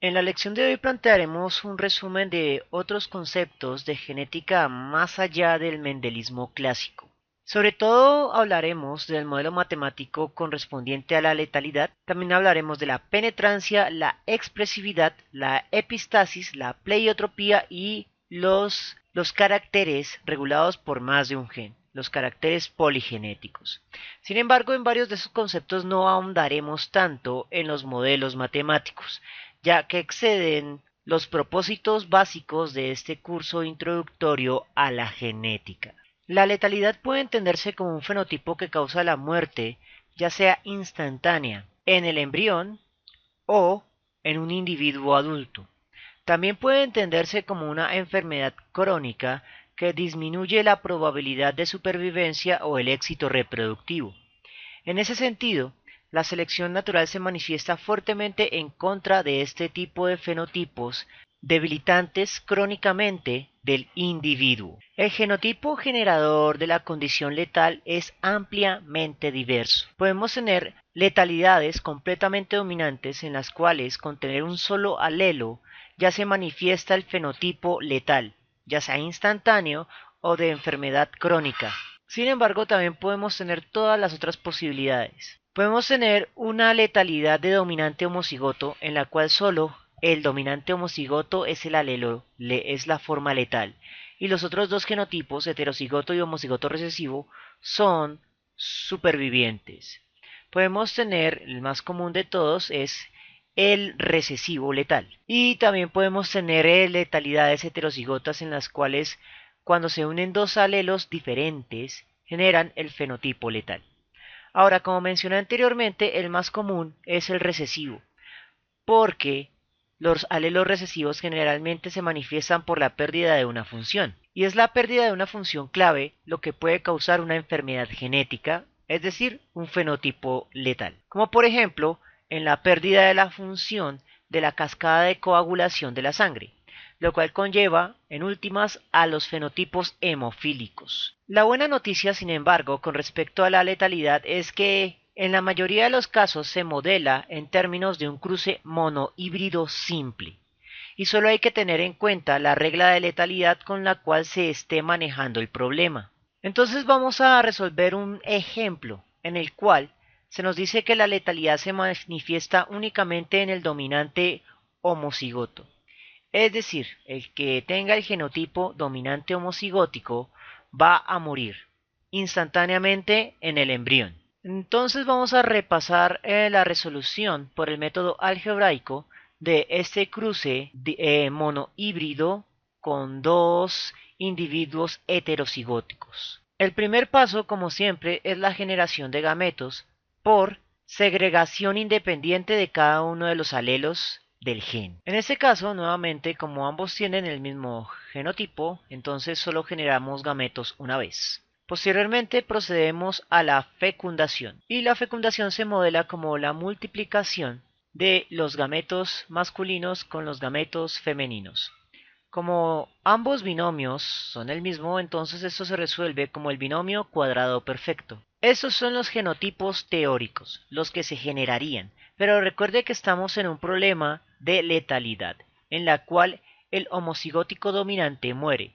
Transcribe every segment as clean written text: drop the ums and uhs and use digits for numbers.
En la lección de hoy plantearemos un resumen de otros conceptos de genética más allá del mendelismo clásico. Sobre todo hablaremos del modelo matemático correspondiente a la letalidad, también hablaremos de la penetrancia, la expresividad, la epistasis, la pleiotropía y los caracteres regulados por más de un gen, los caracteres poligenéticos. Sin embargo, en varios de esos conceptos no ahondaremos tanto en los modelos matemáticos, ya que exceden los propósitos básicos de este curso introductorio a la genética. La letalidad puede entenderse como un fenotipo que causa la muerte, ya sea instantánea, en el embrión o en un individuo adulto. También puede entenderse como una enfermedad crónica que disminuye la probabilidad de supervivencia o el éxito reproductivo. En ese sentido, la selección natural se manifiesta fuertemente en contra de este tipo de fenotipos debilitantes crónicamente del individuo. El genotipo generador de la condición letal es ampliamente diverso. Podemos tener letalidades completamente dominantes en las cuales con tener un solo alelo ya se manifiesta el fenotipo letal, ya sea instantáneo o de enfermedad crónica. Sin embargo, también podemos tener todas las otras posibilidades. Podemos tener una letalidad de dominante homocigoto en la cual solo el dominante homocigoto es el alelo, es la forma letal, y los otros dos genotipos, heterocigoto y homocigoto recesivo, son supervivientes. Podemos tener, el más común de todos es el recesivo letal. Y también podemos tener letalidades heterocigotas en las cuales cuando se unen dos alelos diferentes generan el fenotipo letal. Ahora, como mencioné anteriormente, el más común es el recesivo, porque los alelos recesivos generalmente se manifiestan por la pérdida de una función, y es la pérdida de una función clave lo que puede causar una enfermedad genética, es decir, un fenotipo letal, como por ejemplo en la pérdida de la función de la cascada de coagulación de la sangre, lo cual conlleva, en últimas, a los fenotipos hemofílicos. La buena noticia, sin embargo, con respecto a la letalidad es que en la mayoría de los casos se modela en términos de un cruce monohíbrido simple, y solo hay que tener en cuenta la regla de letalidad con la cual se esté manejando el problema. Entonces vamos a resolver un ejemplo en el cual se nos dice que la letalidad se manifiesta únicamente en el dominante homocigoto. Es decir, el que tenga el genotipo dominante homocigótico va a morir instantáneamente en el embrión. Entonces vamos a repasar la resolución por el método algebraico de este cruce monohíbrido con dos individuos heterocigóticos. El primer paso, como siempre, es la generación de gametos por segregación independiente de cada uno de los alelos del gen. En este caso, nuevamente, como ambos tienen el mismo genotipo, entonces solo generamos gametos una vez. Posteriormente procedemos a la fecundación, y la fecundación se modela como la multiplicación de los gametos masculinos con los gametos femeninos. Como ambos binomios son el mismo, entonces esto se resuelve como el binomio cuadrado perfecto. Estos son los genotipos teóricos, los que se generarían, pero recuerde que estamos en un problema de letalidad, en la cual el homocigótico dominante muere.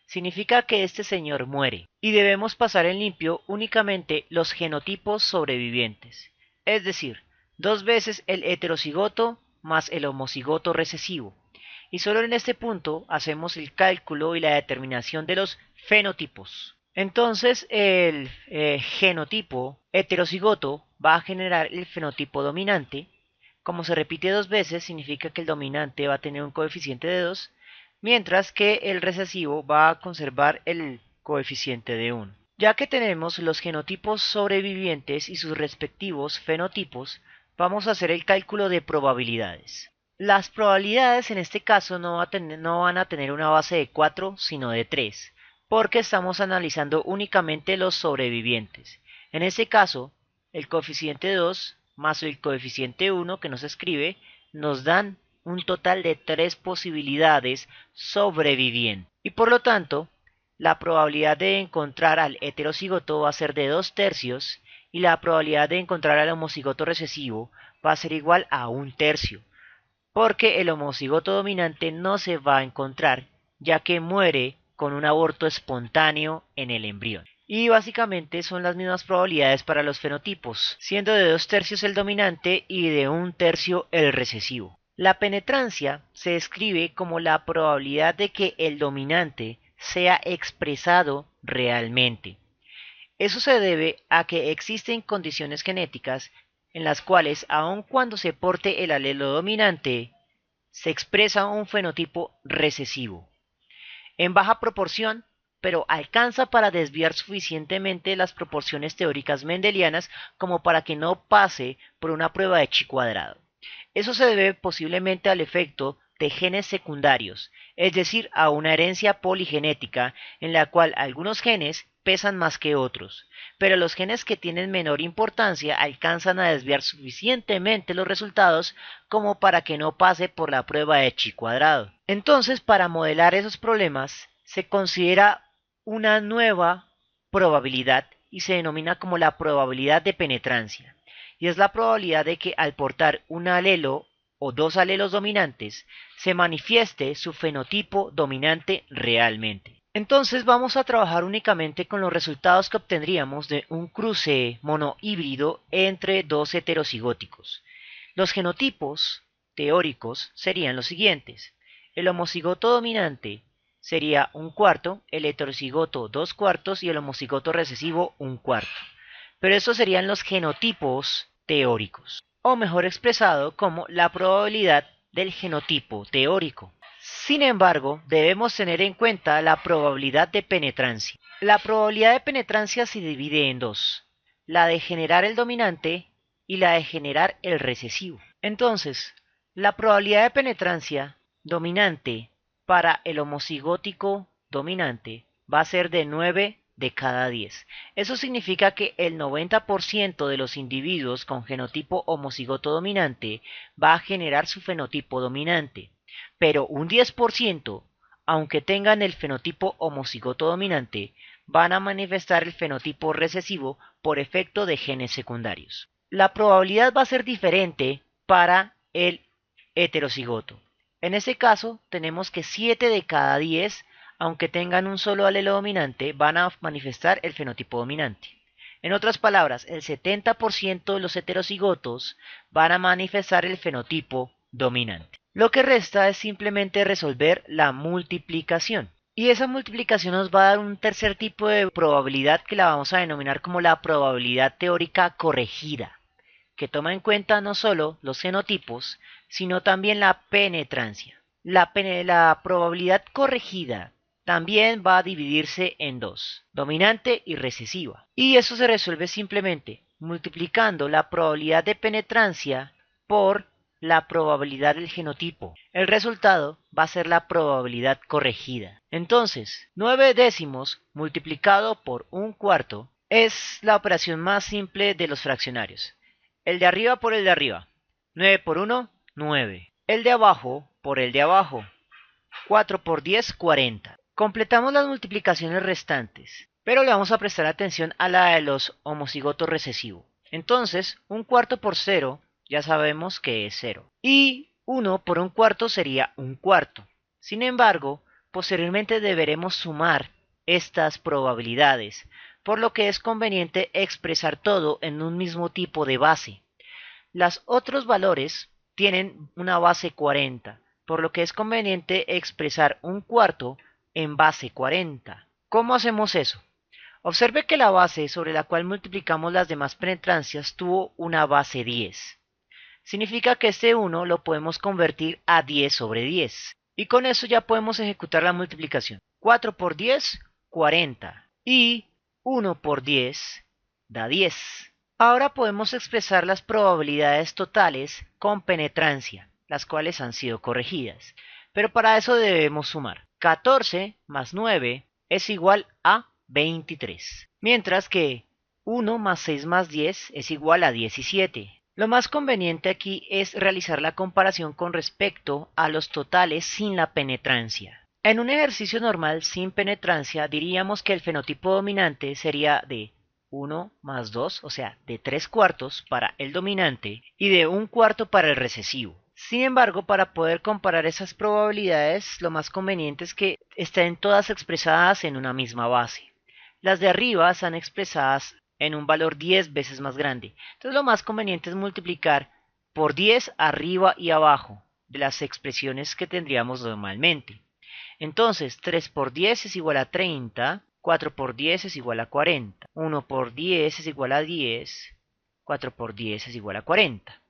Significa que este señor muere, y debemos pasar en limpio únicamente los genotipos sobrevivientes, es decir, dos veces el heterocigoto más el homocigoto recesivo, y solo en este punto hacemos el cálculo y la determinación de los fenotipos. Entonces el genotipo heterocigoto va a generar el fenotipo dominante. Como se repite dos veces, significa que el dominante va a tener un coeficiente de 2, mientras que el recesivo va a conservar el coeficiente de 1. Ya que tenemos los genotipos sobrevivientes y sus respectivos fenotipos, vamos a hacer el cálculo de probabilidades. Las probabilidades en este caso no van a tener una base de 4, sino de 3, porque estamos analizando únicamente los sobrevivientes. En este caso, el coeficiente 2 más el coeficiente 1 que nos escribe nos dan un total de 3 posibilidades sobrevivientes. Y por lo tanto, la probabilidad de encontrar al heterocigoto va a ser de 2 tercios y la probabilidad de encontrar al homocigoto recesivo va a ser igual a 1 tercio. porque el homocigoto dominante no se va a encontrar, ya que muere con un aborto espontáneo en el embrión. Y básicamente son las mismas probabilidades para los fenotipos, siendo de 2/3 el dominante y de 1/3 el recesivo. La penetrancia se describe como la probabilidad de que el dominante sea expresado realmente. Eso se debe a que existen condiciones genéticas en las cuales, aun cuando se porte el alelo dominante, se expresa un fenotipo recesivo, en baja proporción, pero alcanza para desviar suficientemente las proporciones teóricas mendelianas como para que no pase por una prueba de chi cuadrado. Eso se debe posiblemente al efecto de genes secundarios, es decir, a una herencia poligenética en la cual algunos genes pesan más que otros, pero los genes que tienen menor importancia alcanzan a desviar suficientemente los resultados como para que no pase por la prueba de chi cuadrado. Entonces, para modelar esos problemas, se considera una nueva probabilidad y se denomina como la probabilidad de penetrancia, y es la probabilidad de que al portar un alelo o dos alelos dominantes se manifieste su fenotipo dominante realmente. Entonces vamos a trabajar únicamente con los resultados que obtendríamos de un cruce monohíbrido entre dos heterocigóticos. Los genotipos teóricos serían los siguientes. El homocigoto dominante sería 1/4, el heterocigoto 2/4 y el homocigoto recesivo 1/4. Pero estos serían los genotipos teóricos, o mejor expresado como la probabilidad del genotipo teórico. Sin embargo, debemos tener en cuenta la probabilidad de penetrancia. La probabilidad de penetrancia se divide en dos, la de generar el dominante y la de generar el recesivo. Entonces, la probabilidad de penetrancia dominante para el homocigótico dominante va a ser de 9 de cada 10. Eso significa que el 90% de los individuos con genotipo homocigoto dominante va a generar su fenotipo dominante, pero un 10%, aunque tengan el fenotipo homocigoto dominante, van a manifestar el fenotipo recesivo por efecto de genes secundarios. La probabilidad va a ser diferente para el heterocigoto. En este caso, tenemos que 7 de cada 10, aunque tengan un solo alelo dominante, van a manifestar el fenotipo dominante. En otras palabras, el 70% de los heterocigotos van a manifestar el fenotipo dominante. Lo que resta es simplemente resolver la multiplicación. Y esa multiplicación nos va a dar un tercer tipo de probabilidad que la vamos a denominar como la probabilidad teórica corregida, que toma en cuenta no solo los genotipos, sino también la penetrancia. La probabilidad corregida también va a dividirse en dos, dominante y recesiva. Y eso se resuelve simplemente multiplicando la probabilidad de penetrancia por la probabilidad del genotipo. El resultado va a ser la probabilidad corregida. Entonces, 9 décimos multiplicado por 1/4 es la operación más simple de los fraccionarios. El de arriba por el de arriba. 9 por 1, 9. El de abajo por el de abajo. 4 por 10, 40. Completamos las multiplicaciones restantes, pero le vamos a prestar atención a la de los homocigotos recesivos. Entonces, 1/4 por 0, ya sabemos que es 0. Y 1 por 1/4 sería 1/4. Sin embargo, posteriormente deberemos sumar estas probabilidades, por lo que es conveniente expresar todo en un mismo tipo de base. Los otros valores tienen una base 40, por lo que es conveniente expresar 1/4 en base 40. ¿Cómo hacemos eso? Observe que la base sobre la cual multiplicamos las demás penetrancias tuvo una base 10. Significa que este 1 lo podemos convertir a 10 sobre 10. Y con eso ya podemos ejecutar la multiplicación. 4 por 10, 40. Y 1 por 10 da 10. Ahora podemos expresar las probabilidades totales con penetrancia, las cuales han sido corregidas. Pero para eso debemos sumar. 14 más 9 es igual a 23. Mientras que 1 más 6 más 10 es igual a 17. Lo más conveniente aquí es realizar la comparación con respecto a los totales sin la penetrancia. En un ejercicio normal sin penetrancia diríamos que el fenotipo dominante sería de 1 más 2, o sea, de 3/4 para el dominante y de 1/4 para el recesivo. Sin embargo, para poder comparar esas probabilidades, lo más conveniente es que estén todas expresadas en una misma base. Las de arriba están expresadas en un valor 10 veces más grande. Entonces lo más conveniente es multiplicar por 10 arriba y abajo de las expresiones que tendríamos normalmente. Entonces 3 por 10 es igual a 30, 4 por 10 es igual a 40, 1 por 10 es igual a 10, 4 por 10 es igual a 40.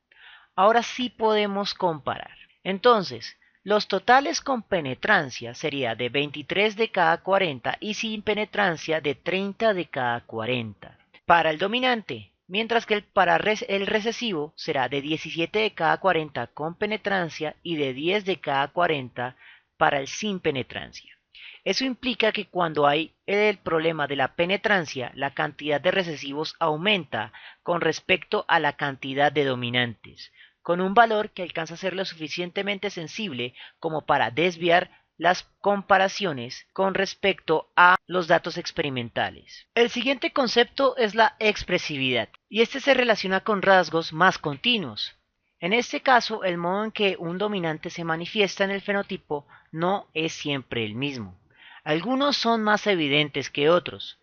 Ahora sí podemos comparar. Entonces, los totales con penetrancia sería de 23 de cada 40 y sin penetrancia de 30 de cada 40 para el dominante, mientras que para el recesivo será de 17 de cada 40 con penetrancia y de 10 de cada 40 para el sin penetrancia. Eso implica que cuando hay el problema de la penetrancia, la cantidad de recesivos aumenta con respecto a la cantidad de dominantes, con un valor que alcanza a ser lo suficientemente sensible como para desviar las comparaciones con respecto a los datos experimentales. El siguiente concepto es la expresividad, y este se relaciona con rasgos más continuos. En este caso, el modo en que un dominante se manifiesta en el fenotipo no es siempre el mismo. Algunos son más evidentes que otros.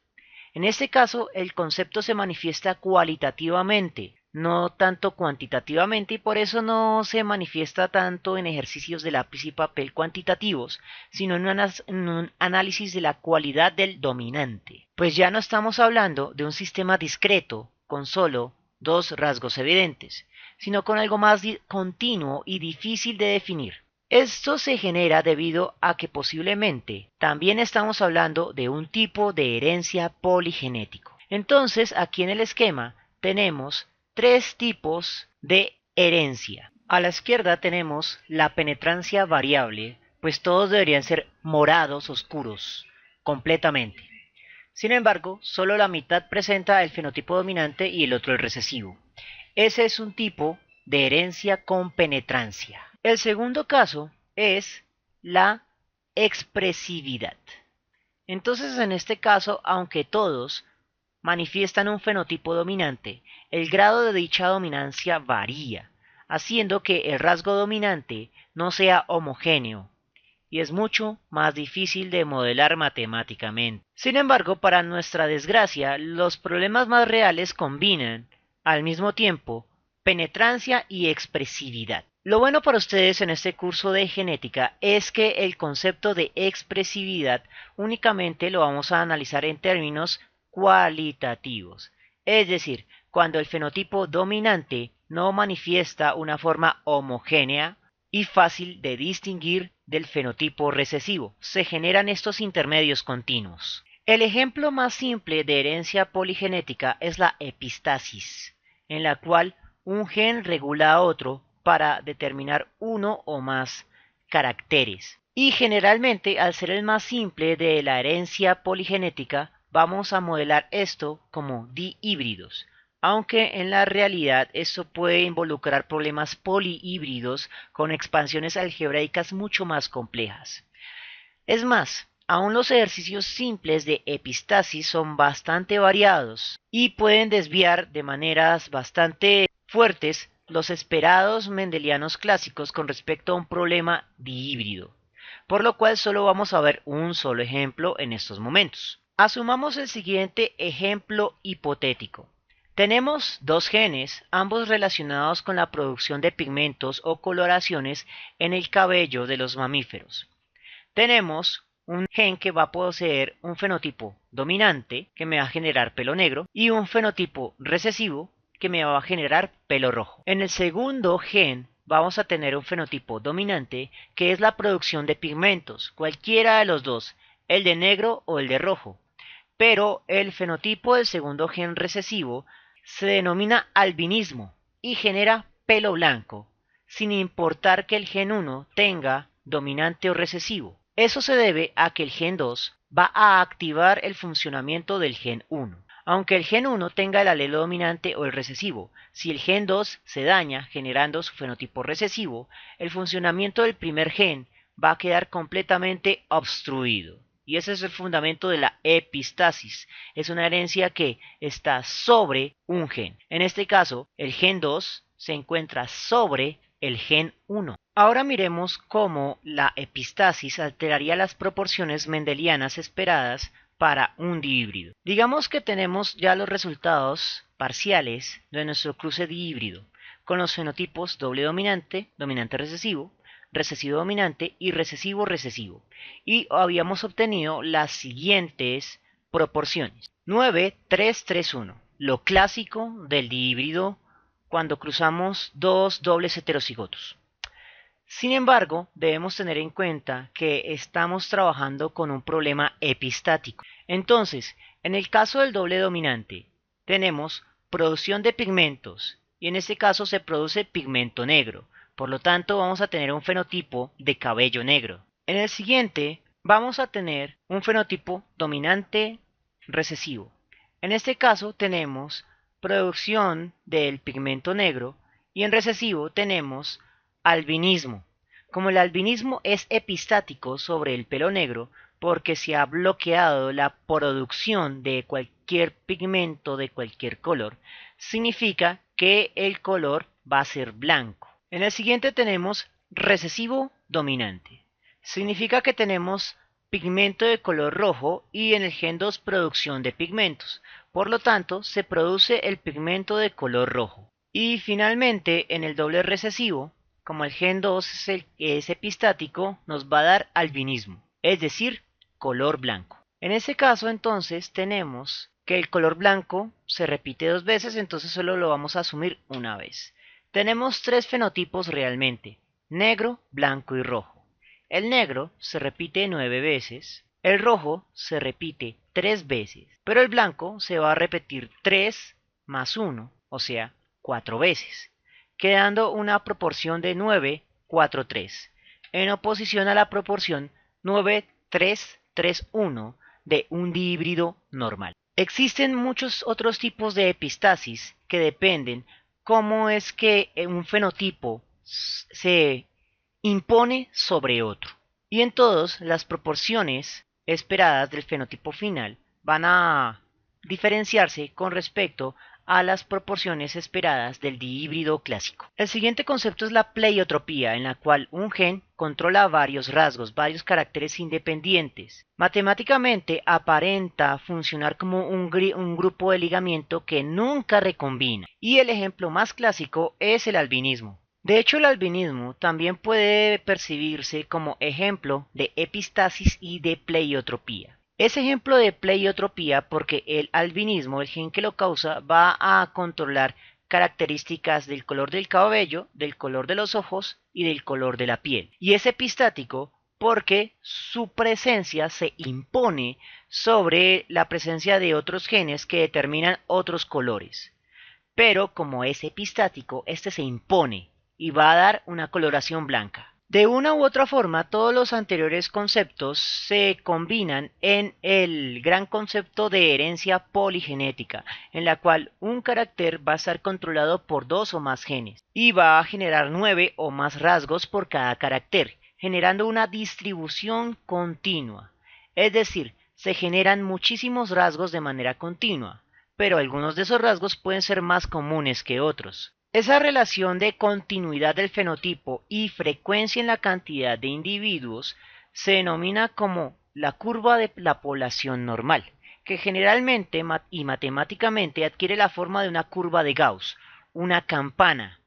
En este caso, el concepto se manifiesta cualitativamente, no tanto cuantitativamente, y por eso no se manifiesta tanto en ejercicios de lápiz y papel cuantitativos, sino en un análisis de la cualidad del dominante. Pues ya no estamos hablando de un sistema discreto con solo dos rasgos evidentes, sino con algo más continuo y difícil de definir. Esto se genera debido a que posiblemente también estamos hablando de un tipo de herencia poligenético. Entonces, aquí en el esquema tenemos tres tipos de herencia. A la izquierda tenemos la penetrancia variable, pues todos deberían ser morados oscuros, completamente. Sin embargo, solo la mitad presenta el fenotipo dominante y el otro el recesivo. Ese es un tipo de herencia con penetrancia. El segundo caso es la expresividad. Entonces, en este caso, aunque todos manifiestan un fenotipo dominante, el grado de dicha dominancia varía, haciendo que el rasgo dominante no sea homogéneo y es mucho más difícil de modelar matemáticamente. Sin embargo, para nuestra desgracia, los problemas más reales combinan, al mismo tiempo, penetrancia y expresividad. Lo bueno para ustedes en este curso de genética es que el concepto de expresividad únicamente lo vamos a analizar en términos cualitativos, es decir, cuando el fenotipo dominante no manifiesta una forma homogénea y fácil de distinguir del fenotipo recesivo. Se generan estos intermedios continuos. El ejemplo más simple de herencia poligenética es la epistasis, en la cual un gen regula a otro para determinar uno o más caracteres. Y generalmente, al ser el más simple de la herencia poligenética, vamos a modelar esto como dihíbridos, aunque en la realidad esto puede involucrar problemas polihíbridos con expansiones algebraicas mucho más complejas. Es más, aún los ejercicios simples de epistasis son bastante variados y pueden desviar de maneras bastante fuertes los esperados mendelianos clásicos con respecto a un problema dihíbrido, por lo cual solo vamos a ver un solo ejemplo en estos momentos. Asumamos el siguiente ejemplo hipotético. Tenemos dos genes, ambos relacionados con la producción de pigmentos o coloraciones en el cabello de los mamíferos. Tenemos un gen que va a poseer un fenotipo dominante, que me va a generar pelo negro, y un fenotipo recesivo, que me va a generar pelo rojo. En el segundo gen vamos a tener un fenotipo dominante, que es la producción de pigmentos, cualquiera de los dos, el de negro o el de rojo. Pero el fenotipo del segundo gen recesivo se denomina albinismo y genera pelo blanco, sin importar que el gen 1 tenga dominante o recesivo. Eso se debe a que el gen 2 va a activar el funcionamiento del gen 1. Aunque el gen 1 tenga el alelo dominante o el recesivo, si el gen 2 se daña generando su fenotipo recesivo, el funcionamiento del primer gen va a quedar completamente obstruido. Y ese es el fundamento de la epistasis. Es una herencia que está sobre un gen. En este caso, el gen 2 se encuentra sobre el gen 1. Ahora miremos cómo la epistasis alteraría las proporciones mendelianas esperadas para un dihíbrido. Digamos que tenemos ya los resultados parciales de nuestro cruce dihíbrido con los fenotipos doble dominante, dominante recesivo, recesivo dominante y recesivo recesivo. Y habíamos obtenido las siguientes proporciones. 9, 3, 3, 1. Lo clásico del dihíbrido cuando cruzamos dos dobles heterocigotos. Sin embargo, debemos tener en cuenta que estamos trabajando con un problema epistático. Entonces, en el caso del doble dominante, tenemos producción de pigmentos y en este caso se produce pigmento negro. Por lo tanto, vamos a tener un fenotipo de cabello negro. En el siguiente, vamos a tener un fenotipo dominante recesivo. En este caso, tenemos producción del pigmento negro y en recesivo tenemos albinismo. Como el albinismo es epistático sobre el pelo negro, porque se ha bloqueado la producción de cualquier pigmento de cualquier color, significa que el color va a ser blanco. En el siguiente tenemos recesivo dominante. Significa que tenemos pigmento de color rojo y en el gen 2 producción de pigmentos. Por lo tanto, se produce el pigmento de color rojo. Y finalmente, en el doble recesivo, como el gen 2 es epistático, nos va a dar albinismo, es decir, color blanco. En este caso, entonces, tenemos que el color blanco se repite dos veces, entonces solo lo vamos a asumir una vez. Tenemos tres fenotipos realmente, negro, blanco y rojo. El negro se repite 9 veces, el rojo se repite 3 veces, pero el blanco se va a repetir 3 más 1, o sea, 4 veces, quedando una proporción de 9, 4, 3, en oposición a la proporción 9, 3, 3, 1 de un dihíbrido normal. Existen muchos otros tipos de epistasis que dependen cómo es que un fenotipo se impone sobre otro. Y en todos, las proporciones esperadas del fenotipo final van a diferenciarse con respecto a las proporciones esperadas del dihíbrido clásico. El siguiente concepto es la pleiotropía, en la cual un gen controla varios rasgos, varios caracteres independientes. Matemáticamente aparenta funcionar como un grupo de ligamiento que nunca recombina. Y el ejemplo más clásico es el albinismo. De hecho, el albinismo también puede percibirse como ejemplo de epistasis y de pleiotropía. Es ejemplo de pleiotropía porque el albinismo, el gen que lo causa, va a controlar características del color del cabello, del color de los ojos y del color de la piel. Y es epistático porque su presencia se impone sobre la presencia de otros genes que determinan otros colores. Pero como es epistático, este se impone y va a dar una coloración blanca. De una u otra forma, todos los anteriores conceptos se combinan en el gran concepto de herencia poligenética, en la cual un carácter va a estar controlado por dos o más genes y va a generar 9 o más rasgos por cada carácter, generando una distribución continua. Es decir, se generan muchísimos rasgos de manera continua, pero algunos de esos rasgos pueden ser más comunes que otros. Esa relación de continuidad del fenotipo y frecuencia en la cantidad de individuos se denomina como la curva de la población normal, que generalmente y matemáticamente adquiere la forma de una curva de Gauss, una campana,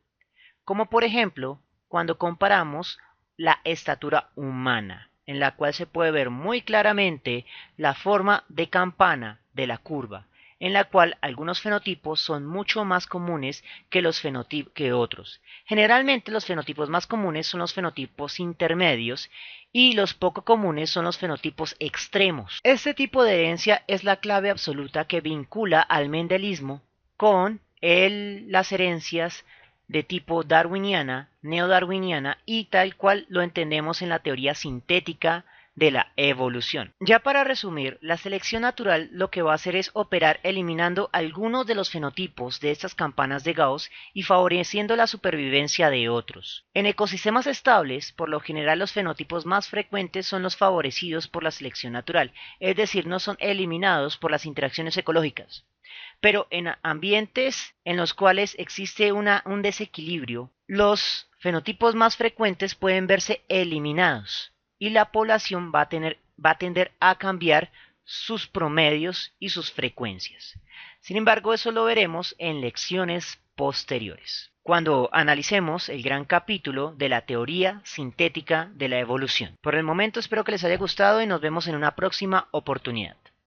como por ejemplo cuando comparamos la estatura humana, en la cual se puede ver muy claramente la forma de campana de la curva, en la cual algunos fenotipos son mucho más comunes que otros. Generalmente los fenotipos más comunes son los fenotipos intermedios y los poco comunes son los fenotipos extremos. Este tipo de herencia es la clave absoluta que vincula al mendelismo con las herencias de tipo darwiniana, neodarwiniana y tal cual lo entendemos en la teoría sintética de la evolución. Ya para resumir, la selección natural lo que va a hacer es operar eliminando algunos de los fenotipos de estas campanas de Gauss y favoreciendo la supervivencia de otros. En ecosistemas estables, por lo general los fenotipos más frecuentes son los favorecidos por la selección natural, es decir, no son eliminados por las interacciones ecológicas. Pero en ambientes en los cuales existe un desequilibrio, los fenotipos más frecuentes pueden verse eliminados y la población va a tender a cambiar sus promedios y sus frecuencias. Sin embargo, eso lo veremos en lecciones posteriores, cuando analicemos el gran capítulo de la teoría sintética de la evolución. Por el momento espero que les haya gustado y nos vemos en una próxima oportunidad.